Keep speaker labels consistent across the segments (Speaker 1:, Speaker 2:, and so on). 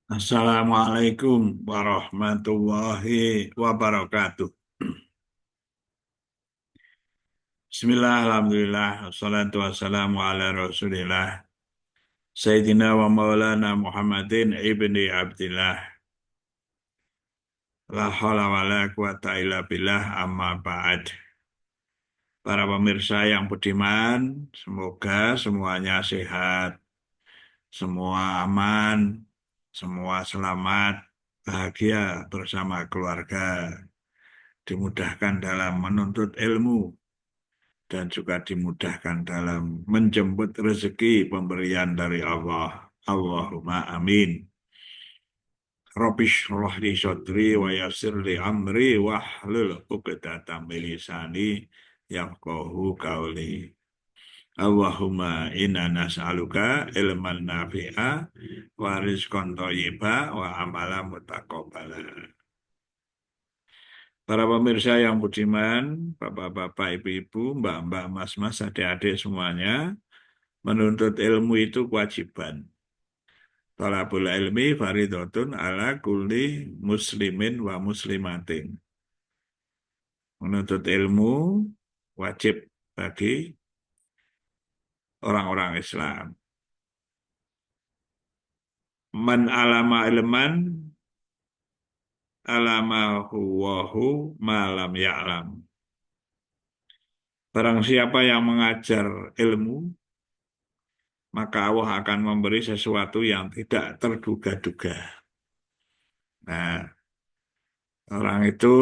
Speaker 1: Assalamualaikum warahmatullahi wabarakatuh. Bismillah, alhamdulillah, wassalatu wassalamu ala rasulillah. Sayyidina wa maulana Muhammadin ibni Abdillah. La hawla wa la quwata illa billah amma ba'd. Para pemirsa yang budiman, semoga semuanya sehat, semua aman, semua selamat, bahagia bersama keluarga, dimudahkan dalam menuntut ilmu, dan juga dimudahkan dalam menjemput rezeki pemberian dari Allah. Allahumma amin. Rabbi shrah li sadri wa yassir li amri wahlul 'uqdatam min lisani yafqahu qawli. Allahumma inna nas'aluka ilman nafi'a wa rizqan thayyiba wa amalan mutaqabbala. Para pemirsa yang budiman, bapak-bapak, ibu-ibu, mbak-mbak, mas-mas, adik-adik semuanya, menuntut ilmu itu kewajiban. Thalabul ilmi faridotun ala kulli muslimin wa muslimatin. Menuntut ilmu wajib bagi orang-orang Islam. Man alama ilman alama huwahu malam ya'lam. Barang siapa yang mengajar ilmu, maka Allah akan memberi sesuatu yang tidak terduga-duga. Nah, orang itu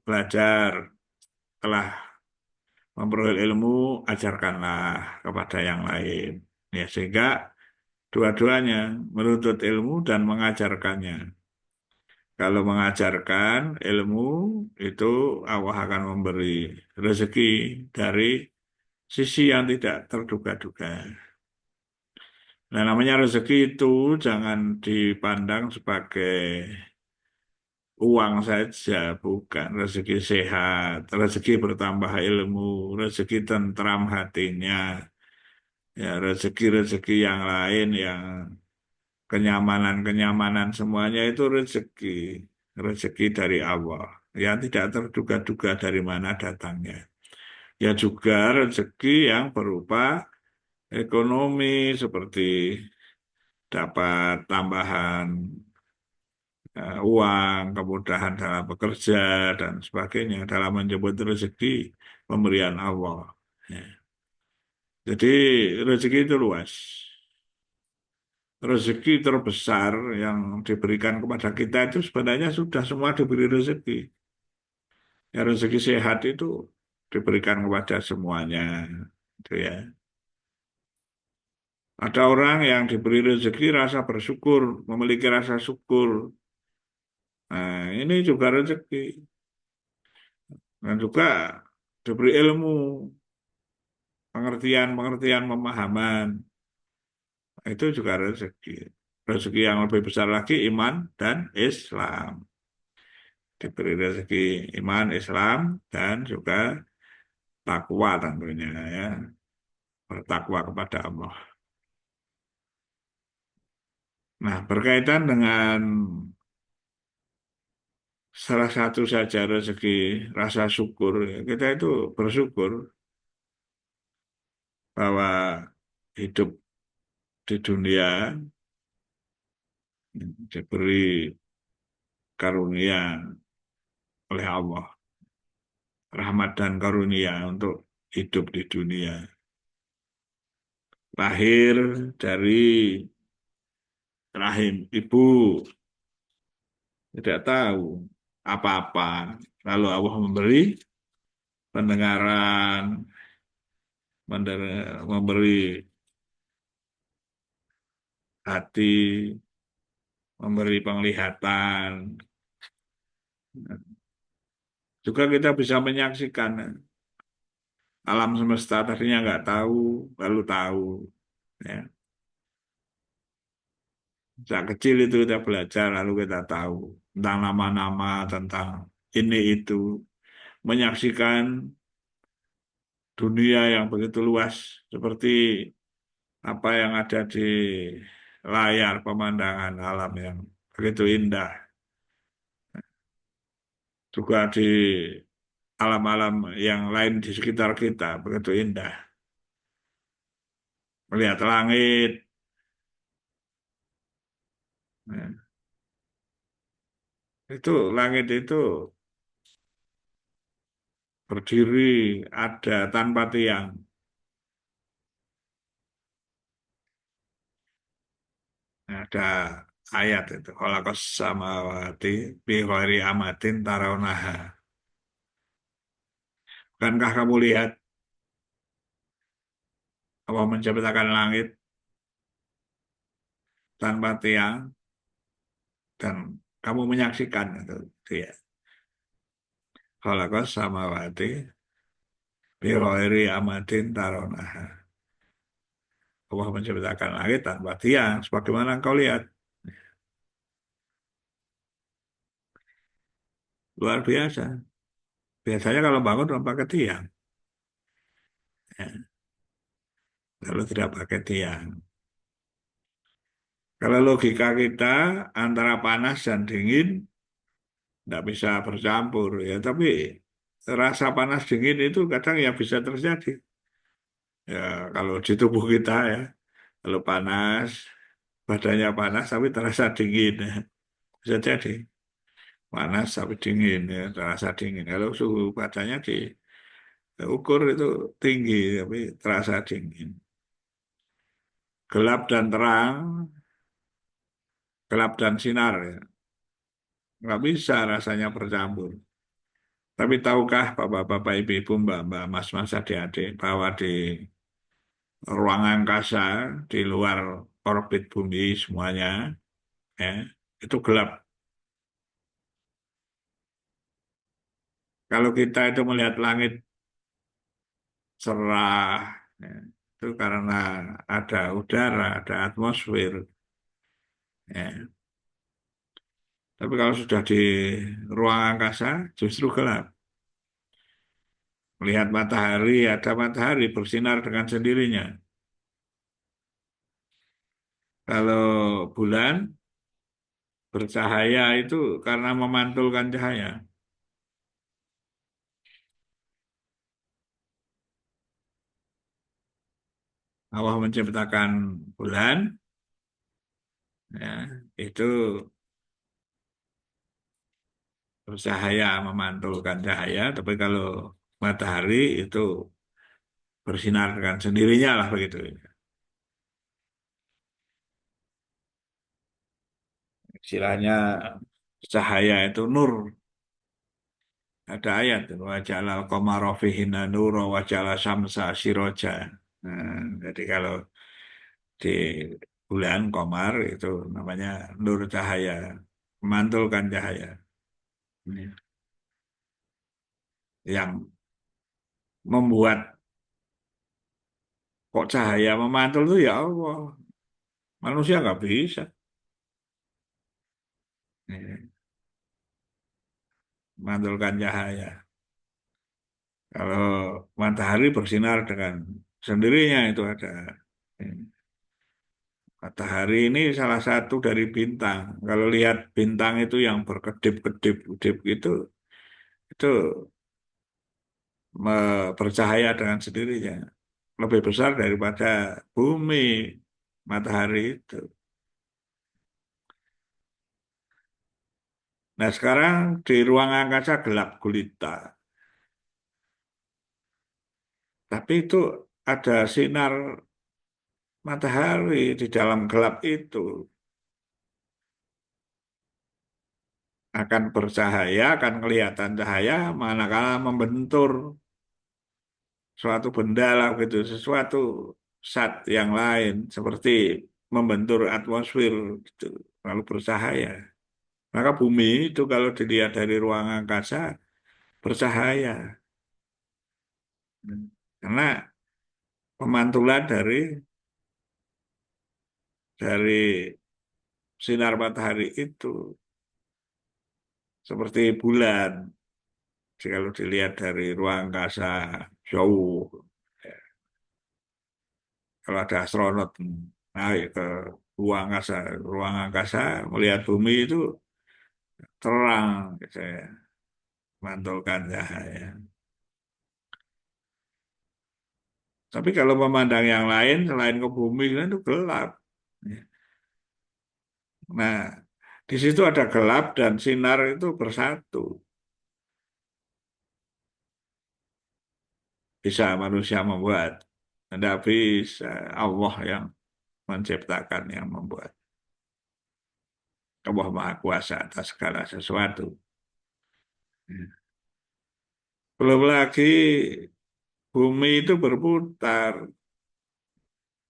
Speaker 1: belajar, telah memperoleh ilmu, ajarkanlah kepada yang lain. Ya, sehingga dua-duanya menuntut ilmu dan mengajarkannya. Kalau mengajarkan ilmu, itu Allah akan memberi rezeki dari sisi yang tidak terduga-duga. Nah, namanya rezeki itu jangan dipandang sebagai uang saja, bukan. Rezeki sehat, rezeki bertambah ilmu, rezeki tentram hatinya, ya rezeki-rezeki yang lain, yang kenyamanan-kenyamanan semuanya itu rezeki, rezeki dari Allah, yang tidak terduga-duga dari mana datangnya. Ya juga rezeki yang berupa ekonomi, seperti dapat tambahan uang, kemudahan dalam bekerja, dan sebagainya dalam menjemput rezeki pemberian Allah. Ya. Jadi rezeki itu luas. Rezeki terbesar yang diberikan kepada kita itu sebenarnya sudah semua diberi rezeki. Ya, rezeki sehat itu diberikan kepada semuanya. Gitu ya. Ada orang yang diberi rezeki rasa bersyukur, memiliki rasa syukur. Nah, ini juga rezeki. Dan juga diberi ilmu, pengertian-pengertian, pemahaman. Itu juga rezeki. Rezeki yang lebih besar lagi iman dan Islam. Diberi rezeki iman, Islam, dan juga takwa tentunya ya. Bertakwa kepada Allah. Nah, berkaitan dengan salah satu saja rezeki rasa syukur, ya, kita itu bersyukur bahwa hidup di dunia diberi karunia oleh Allah, rahmat dan karunia untuk hidup di dunia. Lahir dari rahim ibu, tidak tahu apa-apa. Lalu Allah memberi pendengaran, memberi hati, memberi penglihatan. Juga kita bisa menyaksikan alam semesta, tadinya nggak tahu, lalu tahu. Ya. Sejak kecil itu kita belajar, lalu kita tahu tentang nama-nama, tentang ini itu. Menyaksikan dunia yang begitu luas, seperti apa yang ada di layar pemandangan alam yang begitu indah. Juga di alam-alam yang lain di sekitar kita begitu indah. Melihat langit, ya, itu langit itu berdiri ada tanpa tiang. Ada ayat itu. Khalaqas samawati bi ghairi amatin tarawnaha. Bukankah kamu lihat Allah menciptakan langit tanpa tiang dan kamu menyaksikan itu dia. Khalaqas samawati bi ghairi amatin tarawnaha. Allah menciptakan langit tanpa tiang sebagaimana engkau lihat. Luar biasa. Biasanya kalau bangun orang pakai tiang. Ya, kalau tidak pakai tiang. Kalau logika kita antara panas dan dingin tidak bisa bercampur ya, tapi rasa panas dingin itu kadang ya bisa terjadi. Ya, kalau di tubuh kita ya, kalau panas, badannya panas tapi terasa dingin ya. Bisa jadi panas tapi dingin ya, terasa dingin. Kalau suhu badannya diukur itu tinggi tapi terasa dingin. Gelap dan terang, gelap dan sinar ya. Nggak bisa rasanya bercampur. Tapi tahukah bapak-bapak, ibu-ibu, mbak-mbak, mas-mas, adik-adik bahwa di ruang angkasa di luar orbit bumi semuanya ya itu gelap. Kalau kita itu melihat langit cerah ya, itu karena ada udara, ada atmosfer ya. Tapi kalau sudah di ruang angkasa justru gelap. Melihat matahari, ada matahari bersinar dengan sendirinya. Kalau bulan bercahaya itu karena memantulkan cahaya. Allah menciptakan bulan, ya, itu bercahaya, memantulkan cahaya, tapi kalau matahari itu bersinar dengan sendirinya lah begitu. Istilahnya cahaya itu nur. Ada ayat, wajalal qamara fihinna nura wajala syamsa siroja. Nah, jadi kalau di bulan komar itu namanya nur cahaya, memantulkan cahaya. Ini yang membuat kok cahaya memantul itu ya Allah. Manusia nggak bisa. Ini, memantulkan cahaya. Kalau matahari bersinar dengan sendirinya itu ada. Matahari ini salah satu dari bintang. Kalau lihat bintang itu yang berkedip-kedip itu bercahaya dengan sendirinya. Lebih besar daripada bumi, matahari itu. Nah sekarang di ruang angkasa gelap gulita. Tapi itu ada sinar matahari di dalam gelap itu. Akan bercahaya, akan kelihatan cahaya, manakala membentur suatu benda lah gitu, sesuatu zat yang lain seperti membentur atmosfer gitu, lalu bercahaya. Maka bumi itu kalau dilihat dari ruang angkasa bercahaya. Karena pemantulan dari sinar matahari itu seperti bulan. Jadi kalau dilihat dari ruang angkasa jauh, ya, kalau ada astronot naik ke ruang angkasa, ruang angkasa melihat bumi itu terang, gitu ya, mantulkan cahaya. Tapi kalau memandang yang lain selain ke bumi kan itu gelap. Nah, di situ ada gelap dan sinar itu bersatu. Bisa manusia membuat, tidak bisa Allah yang menciptakan, yang membuat. Allah Maha Kuasa atas segala sesuatu. Belum lagi bumi itu berputar,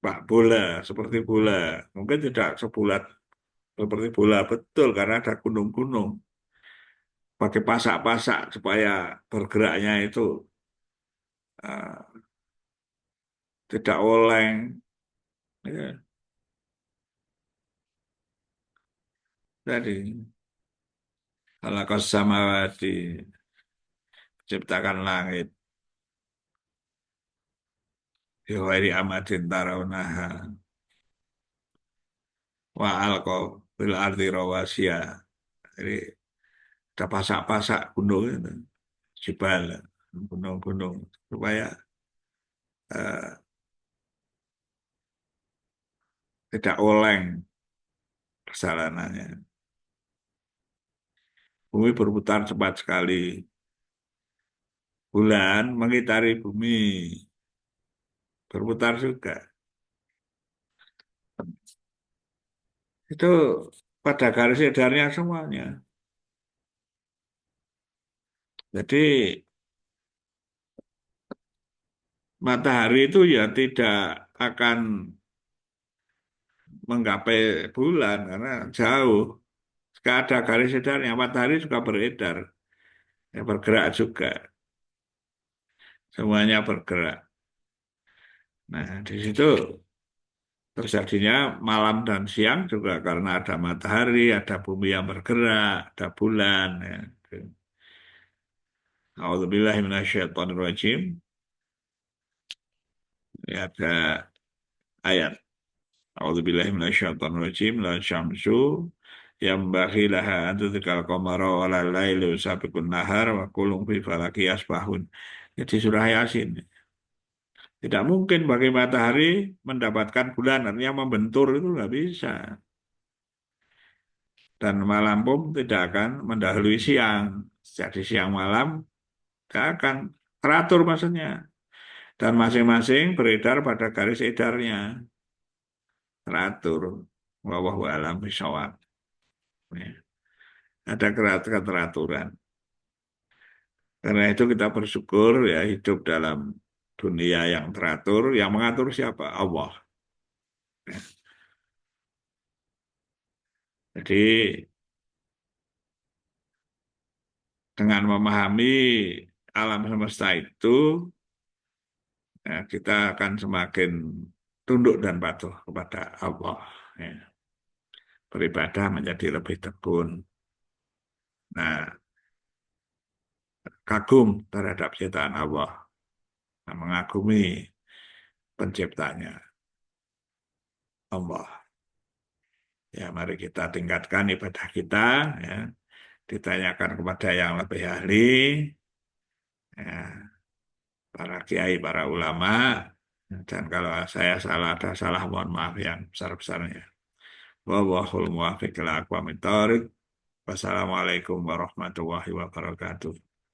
Speaker 1: Pak, bola, seperti bola. Mungkin tidak sebulat seperti bola betul karena ada gunung-gunung. Pakai pasak-pasak supaya bergeraknya itu eh, tidak oleng. Ya, tadi kalau samawati ciptakan langit, Yuhairi amadin tarawnaha, wa alqa bil ardi rawasiya. Jadi ada pasak-pasak gunung itu, jibal, gunung-gunung supaya eh, tidak oleng perjalanannya. Bumi berputar cepat sekali. Bulan mengitari bumi, berputar juga. Itu pada garis edarnya semuanya. Jadi matahari itu ya tidak akan menggapai bulan karena jauh. Jika ada garis edarnya, matahari juga beredar, ya bergerak juga. Semuanya bergerak. Nah, di situ terjadinya malam dan siang juga karena ada matahari, ada bumi yang bergerak, ada bulan. Ya. A'udzubillahi minasyaitonirrajim. Ya, ada ayat. A'udzubillahi minasyaitonirrajim. La syamsu yambaghi laha an tudrikal qamara wa la lailu sabiqun nahar wa kullun fi falaki yasbahun. Jadi surah Yasin. Tidak mungkin bagi matahari mendapatkan bulan, artinya membentur itu nggak bisa. Dan malam pun tidak akan mendahului siang. Jadi siang malam tidak akan teratur maksudnya. Dan masing-masing beredar pada garis edarnya. Teratur. Wallahu a'lam bishawab. Ya. Ada keteraturan. Karena itu kita bersyukur ya hidup dalam dunia yang teratur. Yang mengatur siapa? Allah. Ya. Jadi dengan memahami alam semesta itu, ya, kita akan semakin tunduk dan patuh kepada Allah. Ya. Beribadah menjadi lebih tekun. Nah, kagum terhadap ciptaan Allah. Nah, mengagumi penciptanya, Allah. Ya, mari kita tingkatkan ibadah kita, ya. Ditanyakan kepada yang lebih ahli, ya, para kiai, para ulama, dan kalau saya salah ada salah, mohon maaf yang besar-besarnya. Wallahul muwaffiq ila aqwamit thoriq. Wassalamualaikum warahmatullahi wabarakatuh.